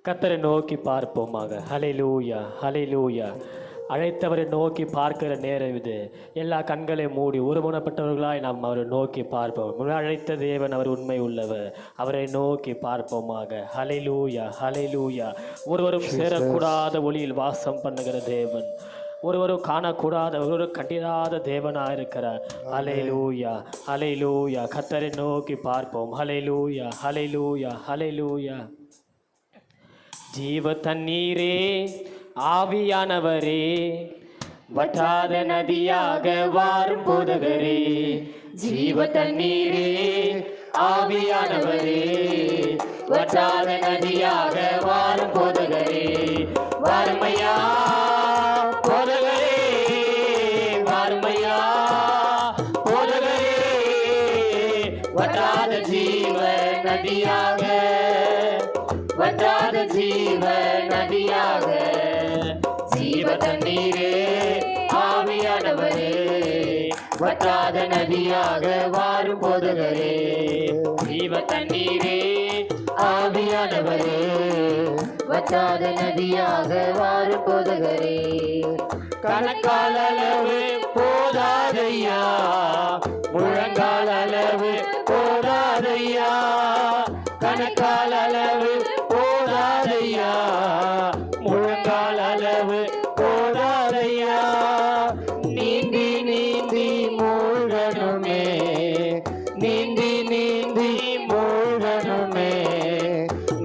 கர்த்தரை நோக்கி பார்ப்போமாக. ஹல்லேலூயா, ஹல்லேலூயா. அழைத்தவரை நோக்கி பார்க்கிற நேரம் இது. எல்லா கண்களையும் மூடி ஒருமுனப்பட்டவர்களாய் நாம் அவரை நோக்கி பார்ப்போம். அழைத்த தேவன் அவர் உண்மை உள்ளவர். அவரை நோக்கி பார்ப்போமாக. ஹல்லேலூயா, ஹல்லேலூயா. ஒருவரும் சேரக்கூடாத ஒளியில் வாசம் பண்ணுகிற தேவன், ஒருவரும் காணக்கூடாத, ஒருவரும் கண்டிராத தேவனாக இருக்கிறார். ஹல்லேலூயா, ஹல்லேலூயா. கர்த்தரை நோக்கி பார்ப்போம். ஹல்லேலூயா, ஹல்லேலூயா, ஹல்லேலூயா. ஜீவ தண்ணீரே, ஆவியானவரே, வற்றாத நதியாக வாரும் போதகரே. ஜீவ தண்ணீரே, ஆவியானவரே, வற்றாத நதியாக வாரும் போதகரே. வாருமையா போதகரே, வாருமையா போதகரே, வற்றாத ஜீவ நதியாக, வற்றாத ஜீவ நதியாக. ஜீவ தண்ணீரே, ஆவியானவரே, வற்றாத நதியாக வாரும் போதகரே. ஜீவ தண்ணீரே, ஆவியானவரே, வற்றாத நதியாக வாரும் போதகரே. கணக்கால் அளவு போதாதையா, முழங்கால் அளவு போதாதையா, கணக்கால் அளவு போதாதையா, முழங்கால் அளவு போதாதையா. நீந்தி நீந்தி மூழ்கணுமே, நீந்தி நீந்தி மூழ்கணுமே,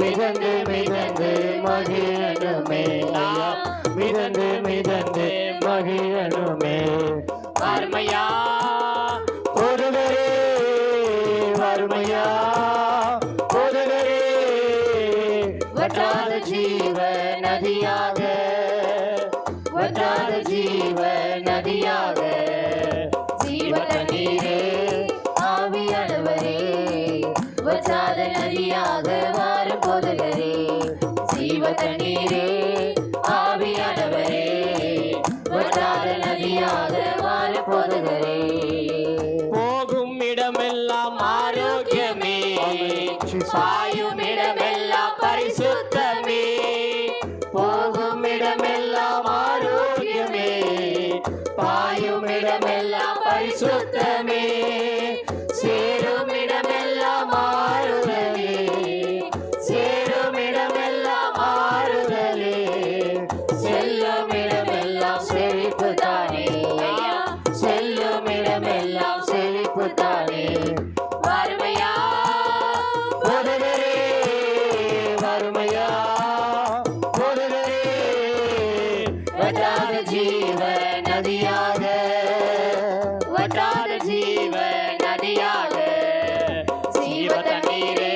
மிதந்து மிதந்து மகிழணுமே, மிதந்து மிதந்து மகிழணுமே. வறுமையா போதகரே, வறுமையா போதகரே, வற்றாத ஜீவ நதியாக, வற்றாத ஜீவ நதியாக. ஜீவ தண்ணீரே, ஆவியானவரே, வற்றாத நதியாக வாரும் போதகரே. ஜீவ தண்ணீரே, ஆவியானவரே, வற்றாத நதியாக வாரும் போதகரே. போகும் இடமெல்லாம் ஆரோக்கியமே, பாயும் இடமெல்லாம் பரிசுத்தமே, போகும் இடமெல்லாம் ஆரோக்கியமே, பாயும் இடமெல்லாம் பரிசுத்தமே, சேரும் இடமெல்லாம் ஆறுதலே, சேரும் இடமெல்லாம் ஆறுதலே, செல்லும் இடமெல்லாம் செழிப்பு தானே, செல்லும் இடமெல்லாம் செழிப்பு தானே. வறுமையா போதகரே, வறுமையா போதகரே, வற்றாத ஜீவ நதியாக, வற்றாத ஜீவ நதியாக. ஜீவ தண்ணீரே,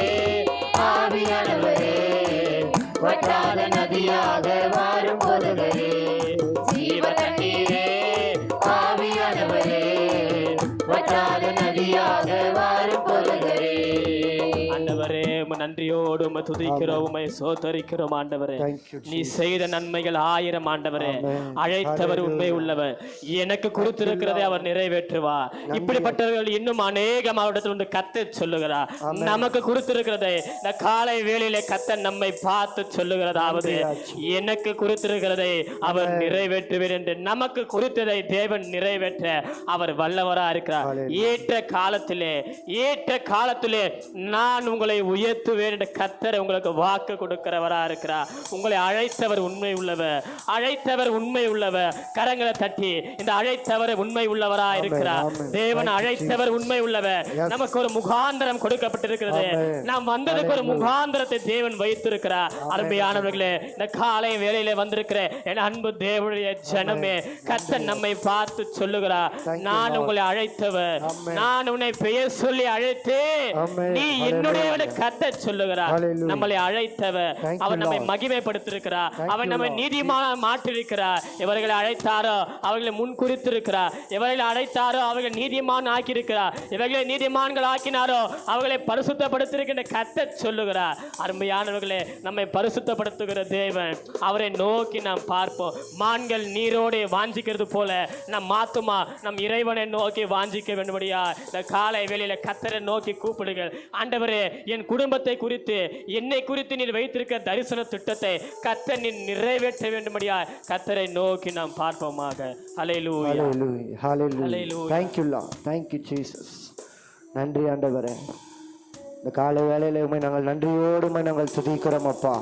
ஆவியானவரே, வற்றாத நதியாக வாரும் போதகரே. ஜீவ தண்ணீரே, ஆவியானவரே, வற்றாத நதியாக வாரும் போதகரே. ஆண்டவரே, நன்றியோடு உம்மை துதிக்கிறோம், உம்மை சோதரிக்கிறோம். ஆண்டவரே, நீ செய்த நன்மைகள் 1000. ஆண்டவரே, அழைத்தவர் உண்மை உள்ளவர். எனக்கு குறித்திருக்கிறதை அவர் நிறைவேற்றுவார். இப்படிப்பட்டவர்கள் இன்னும் அநேகம் அவரிடத்தில் வந்து கத்த சொல்லுகிறார். நமக்கு குறித்திருக்கிறதை இந்த காலை வேளையிலே கத்த நம்மை பார்த்து சொல்லுகிறதாவது, எனக்கு குறித்திருக்கிறதை அவர் நிறைவேற்றுவார் என்று. நமக்கு குறித்ததை தேவன் நிறைவேற்ற அவர் வல்லவரா இருக்கிறார். ஏற்ற காலத்திலே, ஏற்ற காலத்திலே நான் உங்களை உயர்த்துவேன் என்று கர்த்தர் உங்களுக்கு வாக்கு கொடுக்கிறவரா இருக்கிறார். உங்களை அழைத்தவர் உண்மை உள்ளவர், அழைத்தவர் உண்மை உள்ளவர். கரங்களை தட்டி இந்த அழைத்தவர் உண்மை உள்ளவரா இருக்கிறார். தேவன் அழைத்தவர் உண்மை உள்ளவர். நமக்கு ஒரு முகாந்திரம் கொடுக்கப்பட்டிருக்கிறது. நாம் வந்ததுக்கு ஒரு முகாந்திரத்தை தேவன் வைத்திருக்கிறார். அருமையானவர்களே, இந்த காலை வேளையிலே வந்திருக்கிற என் அன்பு தேவனுடைய ஜனமே, கர்த்தர் நம்மை பார்த்து சொல்லுகிறார், நான் உங்களை அழைத்தவர், நான் உன்னை பெயர் சொல்லி அழைத்தே, நீ என்னுடைய கர்த்தர் சொல்லுகிறார். நம்மளை அழைத்தவர், அவர் நம்மை மகிமைப்படுத்திருக்கிறார். அவர் நம்மை நீதிமான மாற்றிருக்கிறார். இவர்களை அழைத்தாரோ அவர்களை முன் குறித்திருக்கிறார். இவர்களை அழைத்தாரோ அவர்கள் நீதிமான் ஆக்கியிருக்கிறார். இவர்களை நீதிமான்கள் ஆக்கினாரோ அவர்களை பரிசுத்தப்படுத்திருக்கின்ற கர்த்தர் சொல்லுகிறார். அருமையானவர்களே, நம்மை பரிசுத்தப்படுத்துகிற தேவன், அவரை நோக்கி நாம் பார்ப்போம். மான்கள் நீரோடு வாஞ்சிக்கிறது போல நம் ஆத்துமா நம் இறைவனை நோக்கி வாஞ்சிக்க வேண்டும்படியா இந்த காலை வேளையில கர்த்தரை நோக்கி கூப்பிடுங்கள். ஆண்டவரே, என் குடும்பத்தை குறித்து என்னை குறித்து நீர் வைத்திருக்க தரிசன திட்டத்தை கர்த்தர் நீர் நிறைவேற்ற வேண்டும்படியா கர்த்தரை நோக்கி நாம் பார்ப்போமாக. ஹல்லேலூயா. ஹalleluya ஹalleluya. Thank you Lord. Thank you Jesus. நன்றி ஆண்டவரே. இந்த காலை வேளையில உம்மை நாங்கள் நன்றியோடு நாங்கள் துதிக்கிறோம் அப்பா.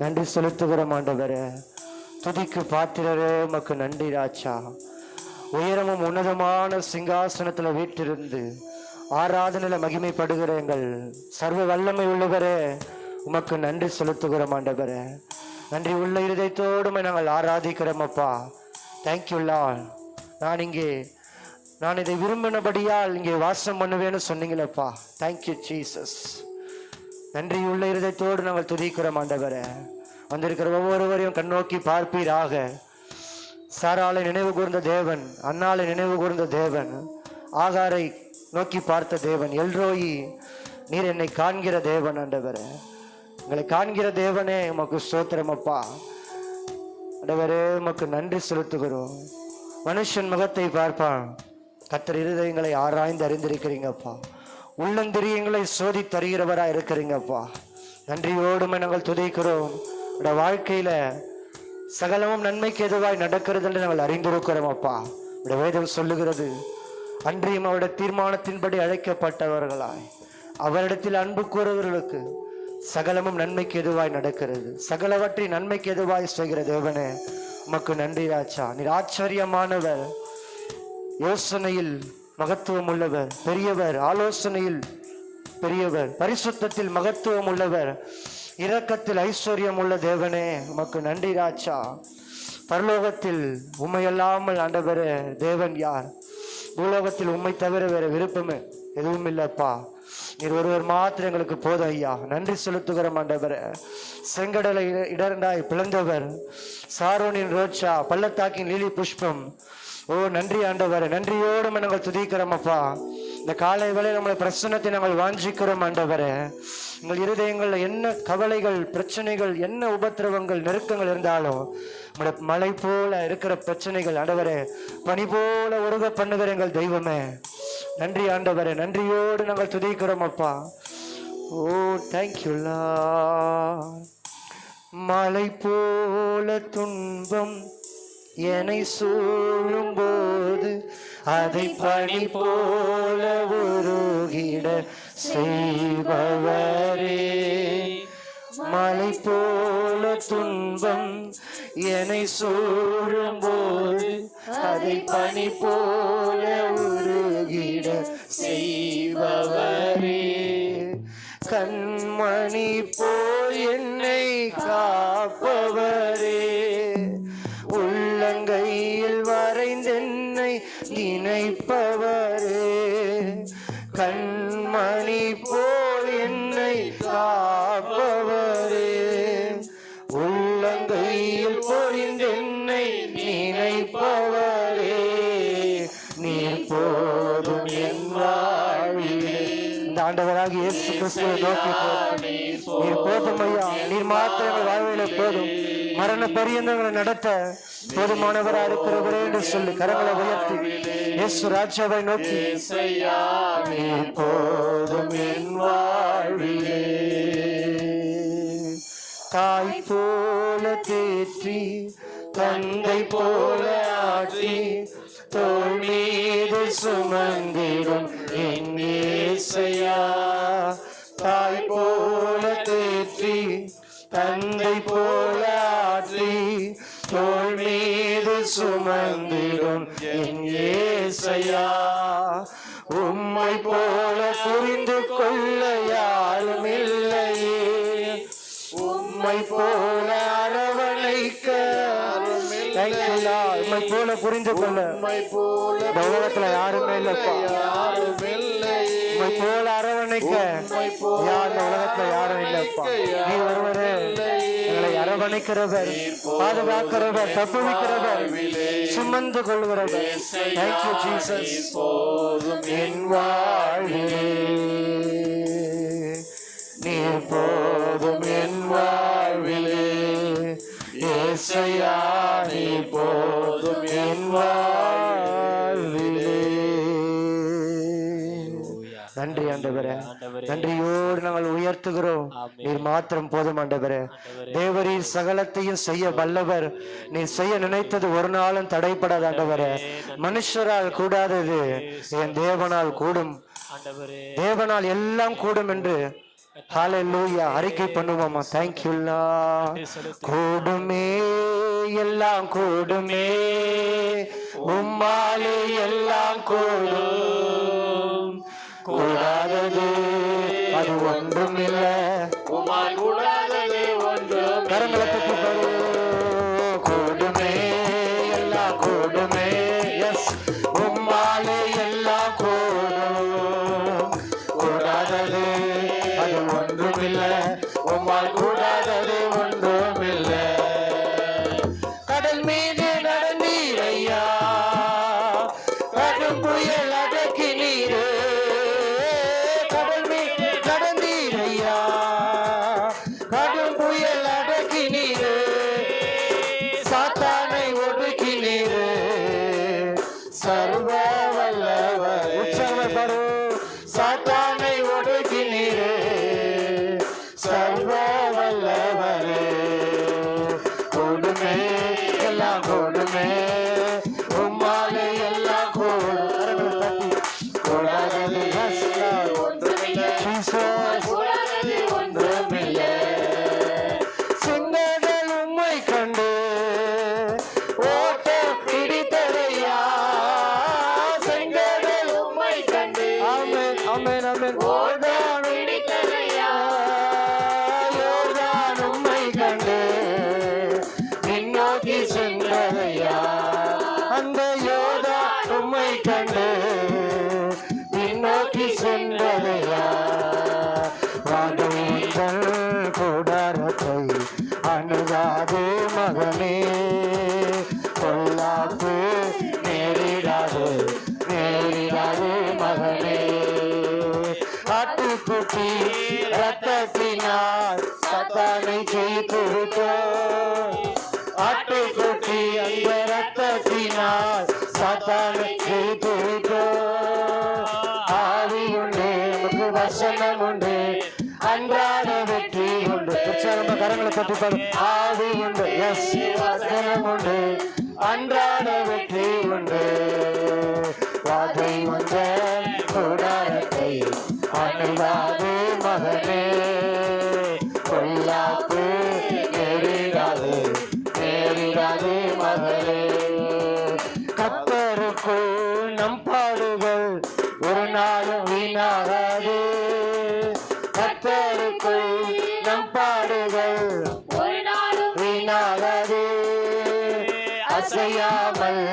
நன்றி செலுத்துகிறோம் ஆண்டவரே. துதிக்கு பாத்திரரே உமக்கு நன்றி ராஜா. உயரமும் உன்னதமான சிங்காசனத்துல வீற்றிருந்து ஆராதனையில மகிமைப்படுகிற எங்கள் சர்வ வல்லமை உள்ளவரே உமக்கு நன்றி செலுத்துகிறோம் ஆண்டவரே. நன்றி உள்ள இருதயத்தோடு நாங்கள் ஆராதிக்கிறோம் அப்பா. Thank you Lord. நான் இதை விரும்பினபடியால் இங்கே வாசம் பண்ணுவேன்னு சொன்னீங்களப்பா. Thank you Jesus. நன்றி உள்ள இருதயத்தோடு நாங்கள் துதிக்கிறோம் ஆண்டவரே. வந்திருக்கிற ஒவ்வொருவரையும் கண்ணோக்கி பார்ப்பீராக. சாராளை நினைவு கூர்ந்த தேவன், அன்னாளை நினைவு கூர்ந்த தேவன், ஆகாரை நோக்கி பார்த்த தேவன், எல்ரோயி நீர் என்னை காண்கிற தேவன் ஆண்டவரே. எங்களை காண்கிற தேவனே உமக்கு ஸ்தோத்திரம் அப்பா. ஆண்டவரே உமக்கு நன்றி செலுத்துகிறோம். மனுஷன் முகத்தை பார்ப்பான், கர்த்தர் இருதயங்களை ஆராய்ந்து அறிந்திருக்கிறீங்கப்பா. உள்ளந்திரியங்களை சோதி தருகிறவராக இருக்கிறீங்கப்பா. நன்றியோடுமே நாங்கள் துதிக்கிறோம். வாழ்க்கையில சகலமும் நன்மைக்கு எதுவாய் நடக்கிறது என்று நாங்கள் அறிந்திருக்கிறோம் அப்பா. வேதம் சொல்லுகிறது, அன்றியும் அவருடைய தீர்மானத்தின்படி அழைக்கப்பட்டவர்களாய் அவரிடத்தில் அன்பு கூறுவர்களுக்கு சகலமும் நன்மைக்கு எதுவாய் நடக்கிறது. சகலவற்றின் நன்மைக்கு எதுவாய் செய்கிற தேவனே உமக்கு நன்றி ராஜா. நீர் ஆச்சரியமானவர், யோசனையில் மகத்துவம் உள்ளவர், பெரியவர், ஆலோசனையில் பெரியவர், பரிசுத்தத்தில் மகத்துவம் உள்ளவர், இரக்கத்தில் ஐஸ்வர்யம் உள்ள தேவனே உமக்கு நன்றி ராஜா. பரலோகத்தில் உம்மையல்லாமல் ஆண்டவரே தேவன் யார்? பூலோகத்தில் உம்மை தவிர வேற விருப்பமே எதுவும் இல்லப்பா. நீர் ஒருவர் மாத்திரம் எங்களுக்கு போதும் ஐயா. நன்றி செலுத்துகிறோம் ஆண்டவரே. செங்கடலை இடர்ந்தாய் பிளந்தவர், சாரோனின் ரோச்சா, பள்ளத்தாக்கின் லீலி புஷ்பம். ஓ நன்றி ஆண்டவரே. நன்றியோடு நாங்கள் துதிக்கிறோம் அப்பா. இந்த காலை வேளை நம்மளை பிரச்சனத்தை நாங்கள் வாஞ்சிக்கிறோம் ஆண்டவரே. உங்கள் இருதயங்கள்ல என்ன கவலைகள், பிரச்சனைகள், என்ன உபத்திரவங்கள், நெருக்கங்கள் இருந்தாலும் மழை போல இருக்கிற பிரச்சனைகள் ஆண்டவரே பனி போல உருக பண்ணுகிற எங்கள் தெய்வமே நன்றி ஆண்டவரே. நன்றியோடு நாங்கள் துதிக்கிறோம் அப்பா. ஓ தேங்க்யூ லார்ட். மலை போல துன்பம் என்னை சூழும் போது அதை பனி போல உருகிட செய்பவரே. மலை போல துன்பம் என்னை சூழும் போது அதை பனி போல உருகிட செய்பவரே. கண்மணி போல் என்னை காப்பவரே. உள்ளங்கையில் வரைந்தென்னை நினைப்பவரே. கண்மணி போல் என்னை காப்பவரே. உள்ளங்கையில் பொறிந்தென்னை நினைப்பவரே. நீர் போதும் என் வாழ்விலே. இந்த ஆண்டவராகிய இயேசு கிறிஸ்துவை நோக்கி நீர் போதும் ஐயா. நீர் மாத்திரம் வாழ்வில போதும். மரண பரியந்தங்களை நடத்த போதுமானவரா இருக்கிறவரே என்று சொல்லி கரங்களை உயர்த்தி இயேசு ராஜாவை நோக்கி நீர் போதும் என் வாழ்விலே. தாய் போல தேற்றி தந்தை போல ஆற்றி தோள் மீது சுமந்திடும் என் இயேசையா. தாய் போல தேற்றி தந்தை போல ஆற்றி தோள் மீது சுமந்திடும் என் இயேசையா. உம்மை போல புரிந்து கொள்ள யாரும் இல்லையே. உம்மை போல அரவணைக்க உம்மை போல புரிந்து கொள்ள உலகத்துல யாருமே இல்லப்பா. உம்மை போல அரவணைக்க யார் உலகத்துல யாரும் இல்லப்பா. நீ ஒருவரே எங்களை அரவணைக்கிறவர், பாதுகாக்கிறவர், தப்புவிக்கிறவர், சுமந்து கொள்கிறவர். Thank you Jesus. என் வாழ்விலே நீர் போதும் என் வாழ்விலே. இயேசையா நீர் போதும் என் வாழ்விலே. நன்றி ஆண்டவரே. ஆண்டவரே. நன்றியோடு நாங்கள் உயர்த்துகிறோம். ஆமென். நீர் மாத்திரம் போதும் ஆண்டவரே. ஆண்டவரே. தேவரீர் சகலத்தையும் செய்ய வல்லவர். நீர் செய்ய நினைத்தது ஒரு நாளும் தடைப்படாத ஆண்டவரே. மனுஷரால் கூடாதது என் தேவனால் கூடும். ஆண்டவரே. தேவனால் எல்லாம் கூடும் என்று ஹalleluya அறிக்கை பண்ணுவோமா? Thank you Lord. நன்றி செலுத்து. கூடுமே எல்லாம் கூடுமே, உம்மாலே எல்லாம் கூடும். கூடாதது அது ஒன்றுமில்ல. உம்மால் கூடாதது ஒன்றும் கரங்களை தட்டி பாரு. கூடுமே எல்லாம் கூடுமே, எஸ் உம்மாலே எல்லாம் கூடும். கூடாதது அது ஒன்றுமில்ல, உம்மால் கூடாதது ஒன்றுமில்ல. கடல் மீது நடந்தீர் ஐயா, கடும் புயல் அடக்கி நீரே. கடல் மீது நடந்தீர் ஐயா, கடும் புயல் அடக்கி நீரே. சாத்தானை ஒடுக்கி நீரே. சர்வ வல்லவர் உற்சாகமாய் பாடு. சாத்தானை ஒடுக்கி நீரே. சர்வ வல்லவரே. கூடுமே எல்லாம் கூடுமே, உம்மாலே எல்லாம் கூடும். கூடாதது ஒன்றுமில்லை. கூடாதது ஒன்றுமில்லை. சிங்கங்கள் உம்மை கண்டு ஓட்டம் பிடித்ததையா. சிங்கங்கள் உம்மை கண்டு ஆமென் ஆமென் ஆமென். ஓட்டம் பிடித்ததையா. யோர்தான் உம்மை கண்டு பின்னோக்கி சென்றதையா. அந்த யோர்தான் உம்மை கண்டு பின்னோக்கி சென்றதையா. வானவீரன் கூடாரத்தை அணுகாதே மகனே. பொல்லாப்பு நேரிடாதே நேரிடாதே மகனே. ஆட்டுக்குட்டி ரத்தத்தினால் சாத்தானை ஜெயித்து விட்டோம். ஆட்டுக்குட்டி அந்த ரத்தத்தினால் சாத்தானை ஜெயித்து விட்டோம். ஆவி உண்டு, நமக்கு வசனம் உண்டு, அன்றாட வெற்றி உண்டு. உற்சாகமா கரங்களை தட்டி பாடு. ஆவி உண்டு, எஸ் வசனம் உண்டு, அன்றாட வெற்றி உண்டு. வாதை வந்த கூடாரத்தை அணுகாதே மகனே. பொல்லாப்பு நேரிடாது நேரிடாது மகனே. கர்த்தருக்குள் நம் பாடுகள் ஒரு நாளும் வீணாகாது. கர்த்தருக்குள் நம் பாடுகள் ஒரு நாளும் வீணாகாது. அசையாமல்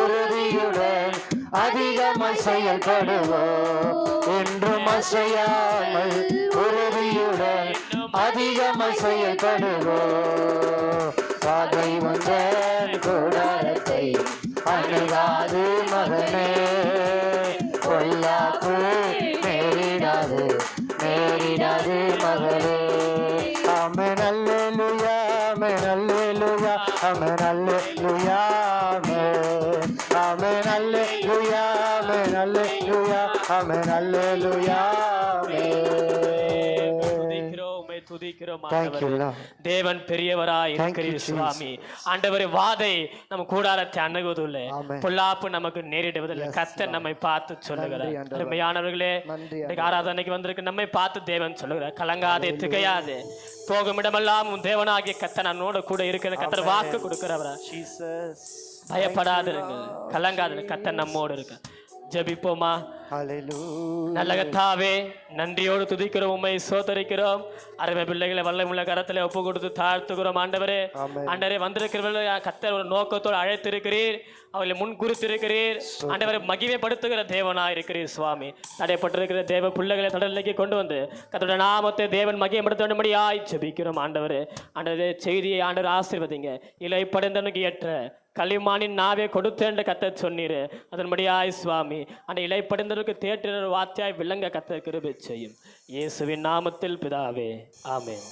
உறுதியுடன் அதிகமாய் செயல்படுவோம். என்றும் அசையாமல் உறுதியுடன் அதிகமாய் செயல்படுவோம். பாதை வந்த கூடாரத்தை அணுகாது மகனே. பொல்லாப்பு நேரிடாது நேரிடாது மகனே. ஆமென் அல்லேலூயா ஆமென் அல்லேலூயா ஆமென் அல்லேலூயா ஆமென். ஆமென் அல்லேலூயா ஆமென் அல்லேலூயா ஆமென் அல்லேலூயா துதிக்கிறோம். Thank you Lord. தேவன் பெரியவராய் Thank you, இருக்கிறீர் சுவாமி. ஆண்டவரே, வாதை நம்ம கூடாரத்தை அணுகுவதில்லை, Amen. பொல்லாப்பு நமக்கு நேரிடுவதில்லை. Yes, கர்த்தர் நம்மை பார்த்து சொல்லுகிறார். நன்றி ஆண்டவரே. அருமையானவர்களே, நன்றி இன்றைக்கு ஆராதனைக்கு வந்திருக்கு நம்மை பார்த்து தேவன் சொல்லுகிறார், கலங்காதே திகையாதே, போகும் இடமெல்லாம் உன் தேவனாகிய கர்த்தர் நம்மோடு கூட இருக்கிற கர்த்தர் வாக்கு கொடுக்கிறவரா. Jesus. பயப்படாதிருங்கள், கலங்காதிருங்க, கர்த்தர் நம்மோடு இருக்க. ஜெபிப்போமா. Hallelujah. நல்ல கர்த்தாவே, நன்றியோடு துதிக்கிறோம், உம்மை சோதரிக்கிறோம். அருமை பிள்ளைகளை வல்லமுள்ள கரத்திலே ஒப்பு கொடுத்து தாழ்த்துகிறோம். ஆண்டவரே, Amen. ஆண்டவரே, வந்திருக்கிறவர்கள் கர்த்தர் ஒரு நோக்கத்தோடு அழைத்திருக்கிறீர், அவர்களை முன்குறித்திருக்கிறீர். ஆண்டவரை மகிமைப்படுத்துகிற தேவனாய் இருக்கிறீர் சுவாமி. தடைப்பட்டிருக்கிற தேவ பிள்ளைகளை தொடர்நிலைக்கு கொண்டு வந்து கர்த்தருடைய நாமத்தை தேவன் மகிமைப்படுத்த வேண்டும்படியாய் ஜெபிக்கிறோம். ஆண்டவரே, ஆண்டவரே, செய்தியை ஆண்டவர் ஆசீர்வதிங்க. இலை படைந்தனுக்கு ஏற்ற களிமானின் நாவே கொடுத்தேன் என்று கர்த்தர் சொன்னீர். அதன்படியாய் சுவாமி, அந்த இலைப்படைந்தவருக்கு தேற்ற வார்த்தையாய் விளங்க கர்த்தர் கிருபை செய்யும். இயேசுவின் நாமத்தில் பிதாவே, ஆமென்.